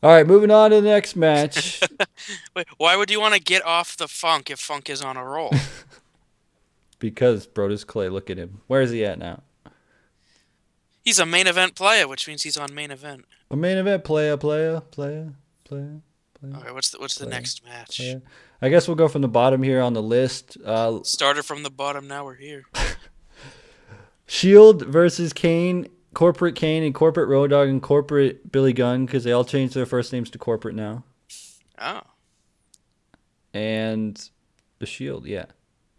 All right, moving on to the next match. Wait, why would you want to get off the Funk if Funk is on a roll? Because Brodus Clay, look at him. Where is he at now? He's a main event player, which means he's on main event. A main event player. Okay, what's the Player, next match? player. I guess we'll go from the bottom here on the list. Started from the bottom, now we're here. Shield versus Corporate Kane and Corporate Road Dogg and Corporate Billy Gunn because they all changed their first names to Corporate now. Oh, And the Shield, yeah.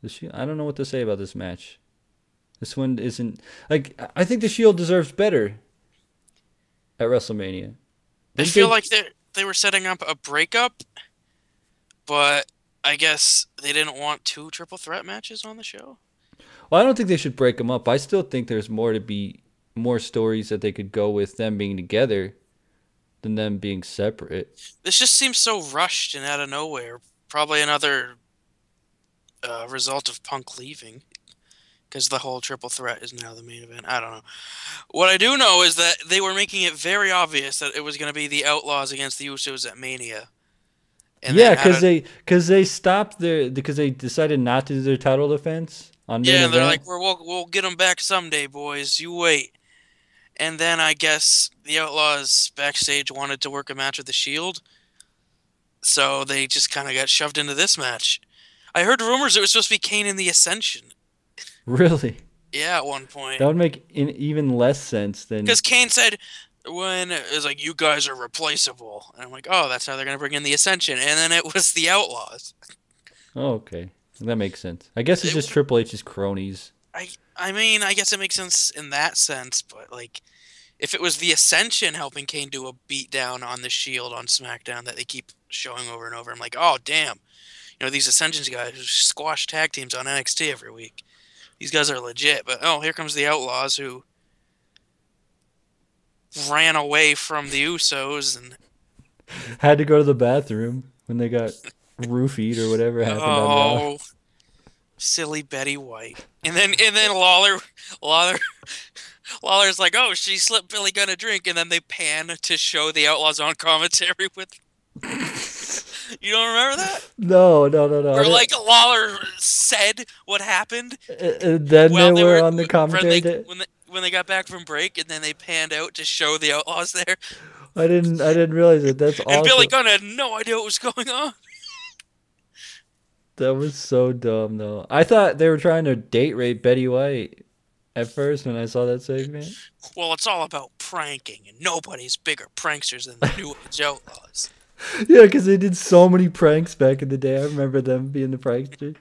The Shield. I don't know what to say about this match. This one isn't like I think the Shield deserves better at WrestleMania. I Didn't feel they? like they were setting up a breakup, but I guess they didn't want two triple threat matches on the show. Well, I don't think they should break them up. I still think there's more stories that they could go with them being together than them being separate. This just seems so rushed and out of nowhere. Probably another result of Punk leaving, because the whole triple threat is now the main event. I don't know. What I do know is that they were making it very obvious that it was going to be the Outlaws against the Usos at Mania. And then Yeah, out of because they stopped their because they decided not to do their title defense on main yeah, and they're event. like, we'll get them back someday, boys. You wait. And then I guess the Outlaws backstage wanted to work a match with the Shield, so they just kind of got shoved into this match. I heard rumors it was supposed to be Kane and the Ascension. Really, Yeah, at one point. that would make even less sense than Because Kane said when it was like, you guys are replaceable. And I'm like, oh, that's how they're going to bring in the Ascension. And then it was the Outlaws. oh, okay, that makes sense. I guess it's It, just Triple H's cronies. I mean, I guess it makes sense in that sense, but like, if it was the Ascension helping Kane do a beatdown on the Shield on SmackDown that they keep showing over and over, I'm like, oh, damn. You know, these Ascensions guys who squash tag teams on NXT every week. These guys are legit. But, oh, here comes the Outlaws who ran away from the Usos and Had to go to the bathroom when they got roofied or whatever happened on Raw. oh, silly Betty White. And then Lawler Lawler's like, "Oh, she slipped Billy Gunn a drink." And then they pan to show the Outlaws on commentary with you don't remember that? No. I Where didn't. like Lawler said what happened And then they while they were were on the commentary. when they got back from break, and then they panned out to show the Outlaws there. I didn't realize it. That's And Billy awesome. Gunn had no idea what was going on. That was so dumb, though. I thought they were trying to date rape Betty White at first when I saw that segment. Well, it's all about pranking, and nobody's bigger pranksters than the New Age Outlaws. Yeah, because they did so many pranks back in the day. I remember them being the pranksters.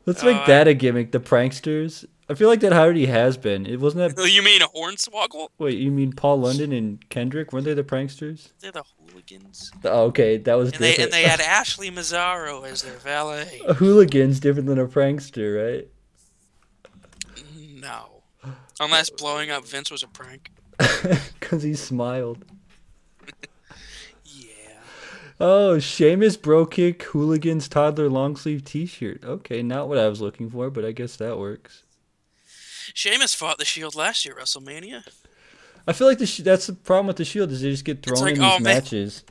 Let's make Uh, that a gimmick, the pranksters. I feel like that already has been. It wasn't that. you mean a Hornswoggle? Wait, you mean Paul London and Kendrick? Weren't they the pranksters? They're the hooligans. Oh, okay, that was And different. they had Ashley Mazzaro as their valet. A hooligan's different than a prankster, right? No. Unless blowing up Vince was a prank. Because he smiled. Yeah. Oh, Sheamus Bro Kick Hooligans Toddler Long Sleeve T-shirt. Okay, not what I was looking for, but I guess that works. Sheamus fought the Shield last year at WrestleMania. I feel like that's the problem with the Shield is they just get It's thrown like, in oh these man, matches.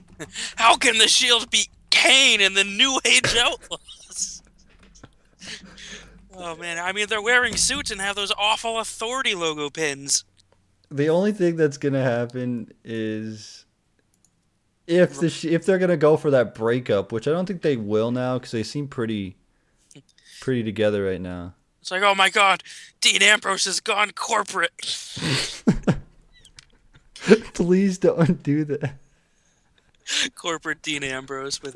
how can the Shield beat Kane and the New Age Outlaws? Oh man, I mean they're wearing suits and have those awful authority logo pins. The only thing that's gonna happen is if they're gonna go for that breakup, which I don't think they will now because they seem pretty together right now. It's like, oh my god, Dean Ambrose has gone corporate. Please don't do that. Corporate Dean Ambrose with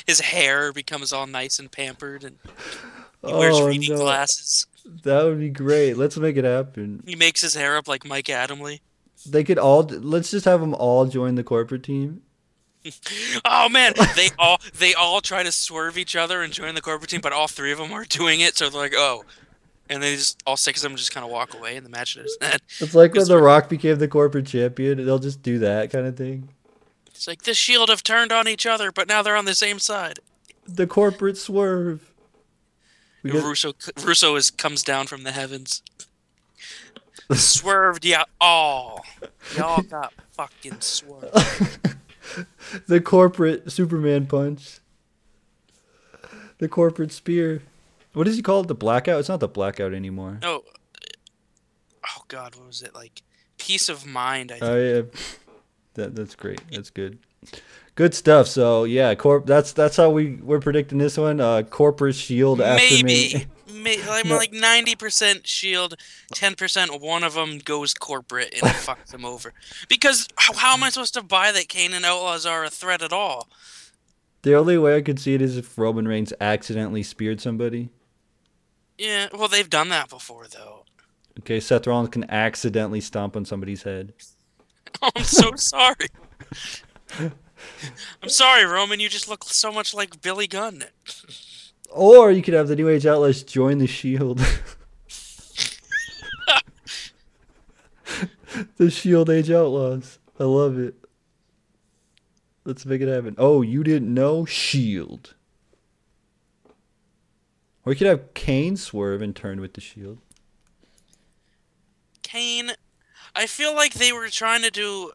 his hair becomes all nice and pampered, and he wears Oh reading no, glasses. that would be great. Let's make it happen. He makes his hair up like Mike Adamle. They could all. Let's just have them all join the corporate team. Oh man, they all try to swerve each other and join the corporate team, but all three of them are doing it. So they're like, oh, and they just all six of them just kind of walk away, and the match is that. It's like when Because The Rock became the corporate champion. They'll just do that kind of thing. it's like the Shield have turned on each other, but now they're on the same side. The corporate swerve. We get Russo comes down from the heavens. Swerved y'all all. Y'all got fucking swerved. The corporate Superman punch. The corporate spear. What does he call it? The blackout? It's not the blackout anymore. Oh, oh God, what was it like? Peace of mind, I Oh think. yeah. That's great. That's good. Good stuff. So yeah, that's how we're predicting this one. Corporate Shield after me. Maybe. I'm No. like 90% Shield, 10% one of them goes corporate and fucks them over. Because how am I supposed to buy that Kane and Outlaws are a threat at all? The only way I could see it is if Roman Reigns accidentally speared somebody. Yeah, well, they've done that before, though. Okay, Seth Rollins can accidentally stomp on somebody's head. Oh, I'm so sorry. I'm sorry, Roman. You just look so much like Billy Gunn. Or you could have the New Age Outlaws join the Shield. The Shield Age Outlaws. I love it. Let's make it happen. Oh, you didn't know? Shield. Or you could have Kane swerve and turn with the Shield. Kane, I feel like they were trying to do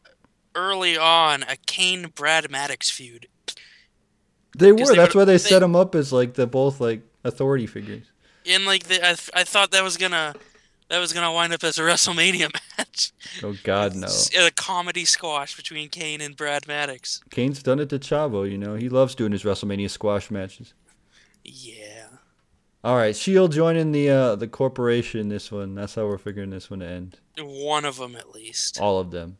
early on a Kane Brad Maddox feud. They Because were. That's why they set them up as like the both like authority figures. and like I thought that was gonna wind up as a WrestleMania match. Oh God, no. A comedy squash between Kane and Brad Maddox. Kane's done it to Chavo. You know he loves doing his WrestleMania squash matches. Yeah. All right, Shield joining the corporation. This one. That's how we're figuring this one to end. One of them at least. All of them.